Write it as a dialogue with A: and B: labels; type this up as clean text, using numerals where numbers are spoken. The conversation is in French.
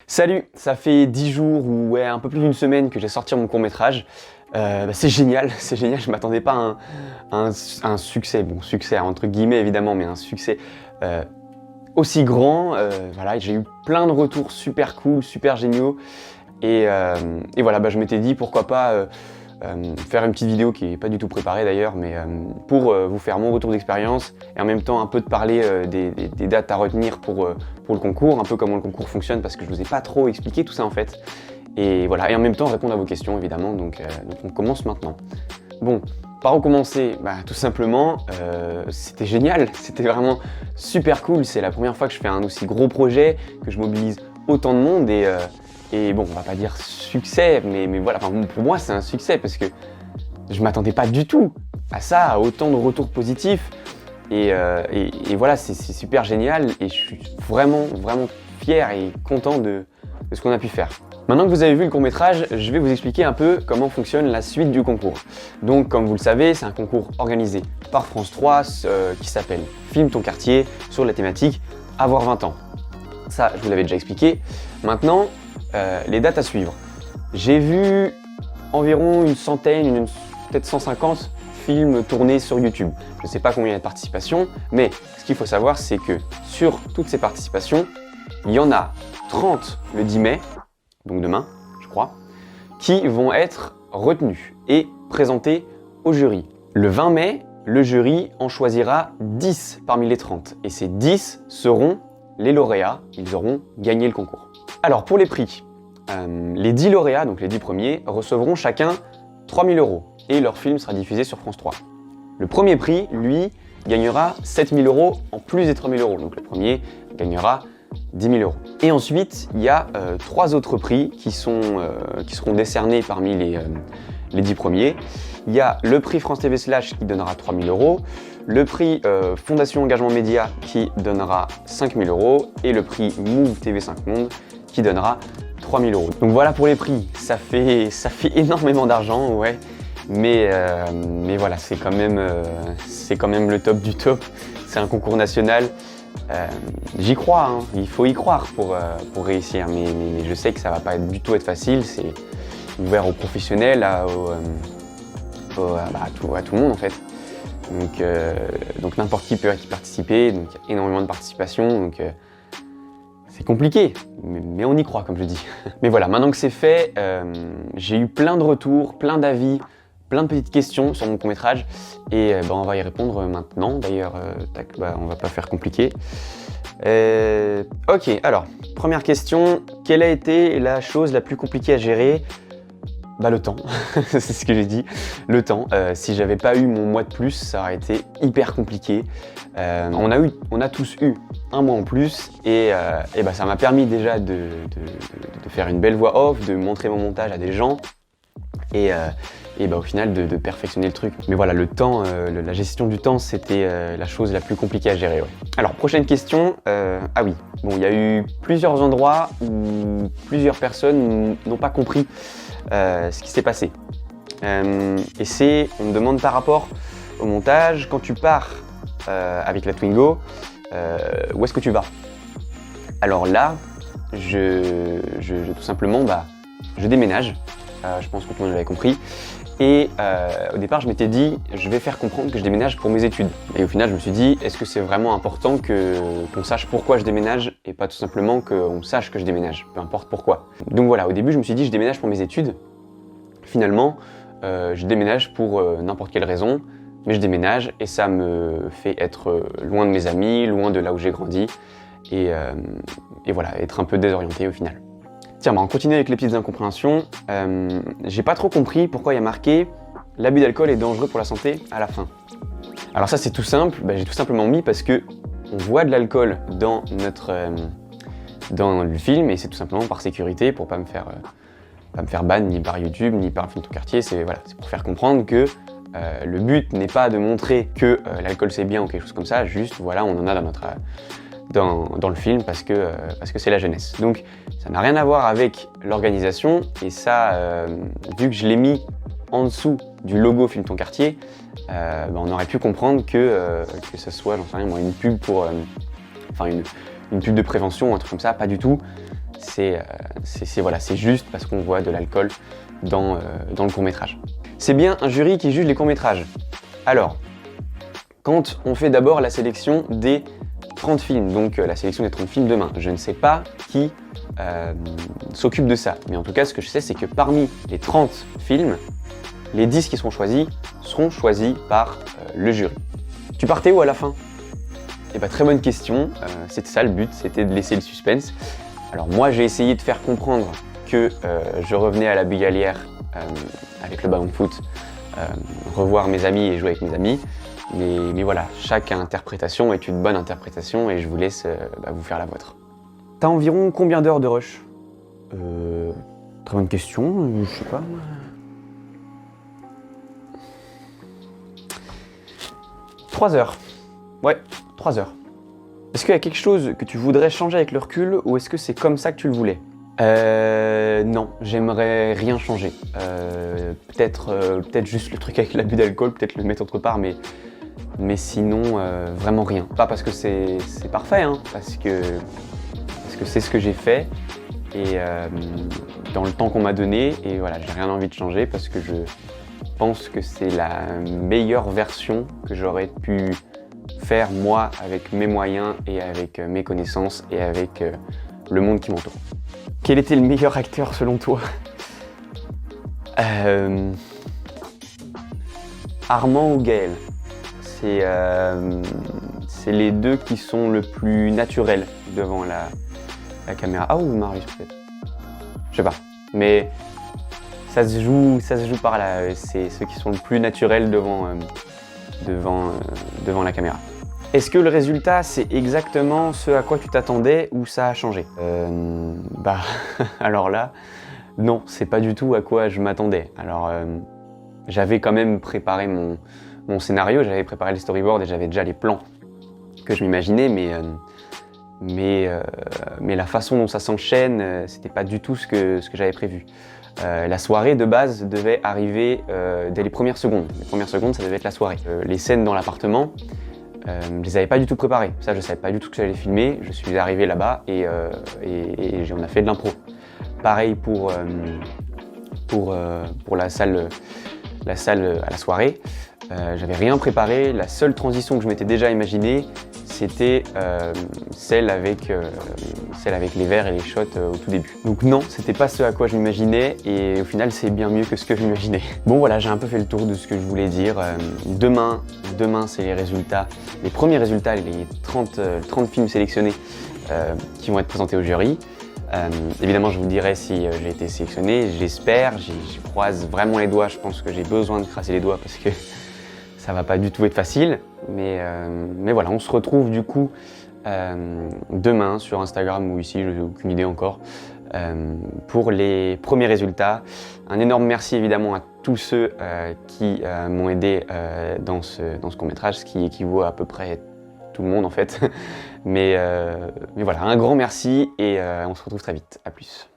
A: Salut, ça fait 10 jours ou un peu plus d'une semaine que j'ai sorti mon court-métrage. C'est génial, c'est génial, je m'attendais pas à un succès, bon succès entre guillemets évidemment, mais un succès aussi grand. Voilà, j'ai eu plein de retours super cool, super géniaux. Et voilà, je m'étais dit pourquoi pas faire une petite vidéo qui n'est pas du tout préparée d'ailleurs, mais pour vous faire mon retour d'expérience et en même temps un peu de parler des dates à retenir pour le concours, un peu comment le concours fonctionne parce que je vous ai pas trop expliqué tout ça en fait. Et voilà, et en même temps répondre à vos questions évidemment, donc on commence maintenant. Bon, par où commencer? Tout simplement, c'était génial, c'était vraiment super cool, c'est la première fois que je fais un aussi gros projet, que je mobilise autant de monde et bon, on va pas dire succès, mais voilà, pour moi c'est un succès parce que je m'attendais pas du tout à ça, à autant de retours positifs. Et voilà, c'est super génial et je suis vraiment fier et content de ce qu'on a pu faire. Maintenant que vous avez vu le court-métrage, je vais vous expliquer un peu comment fonctionne la suite du concours. Donc comme vous le savez, c'est un concours organisé par France 3 qui s'appelle Filme ton quartier sur la thématique Avoir 20 ans. Ça, je vous l'avais déjà expliqué. Maintenant, les dates à suivre. J'ai vu environ une centaine, peut-être 150 films tournés sur YouTube. Je ne sais pas combien il y a de participations, mais ce qu'il faut savoir, c'est que sur toutes ces participations, il y en a 30 le 10 mai, donc demain, je crois, qui vont être retenus et présentés au jury. Le 20 mai, le jury en choisira 10 parmi les 30, et ces 10 seront les lauréats, ils auront gagné le concours. Alors pour les prix, les 10 lauréats, donc les 10 premiers, recevront chacun 3 000 € et leur film sera diffusé sur France 3. Le premier prix, lui, gagnera 7 000 € en plus des 3 000 €, donc le premier gagnera 10 000 €. Et ensuite, il y a 3 autres prix qui seront décernés parmi les 10 premiers. Il y a le prix France TV Slash qui donnera 3 000 €, le prix Fondation Engagement Média qui donnera 5 000 € et le prix Move TV5 Monde qui donnera 3 000 €. Donc voilà pour les prix, ça fait énormément d'argent, ouais, mais voilà, c'est quand même le top du top. C'est un concours national. J'y crois, hein. Il faut y croire pour réussir, mais je sais que ça va pas du tout être facile. C'est ouvert aux professionnels, à tout le monde en fait. Donc n'importe qui peut y participer, donc il y a énormément de participation, donc c'est compliqué, mais on y croit comme je dis. Mais voilà, maintenant que c'est fait, j'ai eu plein de retours, plein d'avis, plein de petites questions sur mon court-métrage et on va y répondre maintenant. D'ailleurs, on va pas faire compliqué. Ok, alors, première question, quelle a été la chose la plus compliquée à gérer? Le temps, c'est ce que j'ai dit, le temps. Si j'avais pas eu mon mois de plus, ça aurait été hyper compliqué. On a tous eu un mois en plus et ça m'a permis déjà de faire une belle voix off, de montrer mon montage à des gens et au final de perfectionner le truc. Mais voilà, le temps, la gestion du temps, c'était la chose la plus compliquée à gérer. Ouais. Alors, prochaine question. Ah oui, bon, il y a eu plusieurs endroits où plusieurs personnes n'ont pas compris ce qui s'est passé. On me demande par rapport au montage, quand tu pars avec la Twingo, où est-ce que tu vas? Alors là, tout simplement, je déménage. Je pense que tout le monde l'avait compris. Et au départ, je m'étais dit, je vais faire comprendre que je déménage pour mes études. Et au final, je me suis dit, est-ce que c'est vraiment important qu'on sache pourquoi je déménage et pas tout simplement qu'on sache que je déménage, peu importe pourquoi. Donc voilà, au début, je me suis dit, je déménage pour mes études. Finalement, je déménage pour n'importe quelle raison, mais je déménage et ça me fait être loin de mes amis, loin de là où j'ai grandi et voilà, être un peu désorienté au final. Tiens, on continue avec les petites incompréhensions. J'ai pas trop compris pourquoi il y a marqué « L'abus d'alcool est dangereux pour la santé » à la fin. Alors ça c'est tout simple, j'ai tout simplement mis parce que on voit de l'alcool dans le film et c'est tout simplement par sécurité pour pas me faire ban ni par YouTube ni par Filme ton quartier. C'est pour faire comprendre que le but n'est pas de montrer que l'alcool c'est bien ou quelque chose comme ça, juste voilà, on en a dans le film parce que c'est la jeunesse. Donc ça n'a rien à voir avec l'organisation et ça, vu que je l'ai mis en dessous du logo Filme ton quartier, on aurait pu comprendre que ce soit, j'en sais rien moi, une pub pour, une pub de prévention, un truc comme ça, pas du tout. voilà, c'est juste parce qu'on voit de l'alcool dans le court-métrage. C'est bien un jury qui juge les courts-métrages. Alors, quand on fait d'abord la sélection des 30 films, donc la sélection des 30 films demain, je ne sais pas qui s'occupe de ça, mais en tout cas ce que je sais c'est que parmi les 30 films, les 10 qui seront choisis par le jury. Tu partais où à la fin? Eh ben, très bonne question, c'était ça le but, c'était de laisser le suspense. Alors moi j'ai essayé de faire comprendre que je revenais à la Bugalière avec le ballon de foot, revoir mes amis et jouer avec mes amis, mais voilà, chaque interprétation est une bonne interprétation et je vous laisse vous faire la vôtre. T'as environ combien d'heures de rush? Très bonne question, je sais pas. 3 heures. Ouais, 3 heures. Est-ce qu'il y a quelque chose que tu voudrais changer avec le recul ou est-ce que c'est comme ça que tu le voulais? Non, j'aimerais rien changer. Peut-être juste le truc avec l'abus d'alcool, peut-être le mettre autre part, mais sinon, vraiment rien. Pas parce que c'est parfait, hein, parce que c'est ce que j'ai fait et dans le temps qu'on m'a donné, et voilà, j'ai rien envie de changer parce que je pense que c'est la meilleure version que j'aurais pu faire moi avec mes moyens et avec mes connaissances et avec le monde qui m'entoure. Quel était le meilleur acteur selon toi? Armand ou Gaël? C'est les deux qui sont le plus naturels devant la caméra. Ah, ou Marius peut-être. Je sais pas. Mais ça se joue par là. C'est ceux qui sont le plus naturels devant la caméra. Est-ce que le résultat, c'est exactement ce à quoi tu t'attendais ou ça a changé? Alors là, non, c'est pas du tout à quoi je m'attendais. Alors, j'avais quand même préparé mon scénario, j'avais préparé le storyboard et j'avais déjà les plans que je m'imaginais, mais la façon dont ça s'enchaîne, c'était pas du tout ce que j'avais prévu. La soirée de base devait arriver dès les premières secondes. Les premières secondes, ça devait être la soirée. Les scènes dans l'appartement, je les avais pas du tout préparées. Ça, je savais pas du tout que j'allais filmer. Je suis arrivé là-bas et on a fait de l'impro. Pareil pour la salle à la soirée. J'avais rien préparé. La seule transition que je m'étais déjà imaginée, c'était celle avec les verres et les shots au tout début. Donc non, c'était pas ce à quoi je m'imaginais et au final c'est bien mieux que ce que je m'imaginais. Bon voilà, j'ai un peu fait le tour de ce que je voulais dire. Demain c'est les résultats, les premiers résultats, les 30 films sélectionnés qui vont être présentés au jury. Évidemment, je vous dirai si j'ai été sélectionné, j'espère, je croise vraiment les doigts, je pense que j'ai besoin de crasser les doigts parce que ça va pas du tout être facile, mais voilà, on se retrouve du coup demain sur Instagram ou ici, je n'ai aucune idée encore, pour les premiers résultats. Un énorme merci évidemment à tous ceux qui m'ont aidé dans ce court-métrage, ce qui équivaut à peu près tout le monde en fait. Mais voilà, un grand merci et on se retrouve très vite. À plus.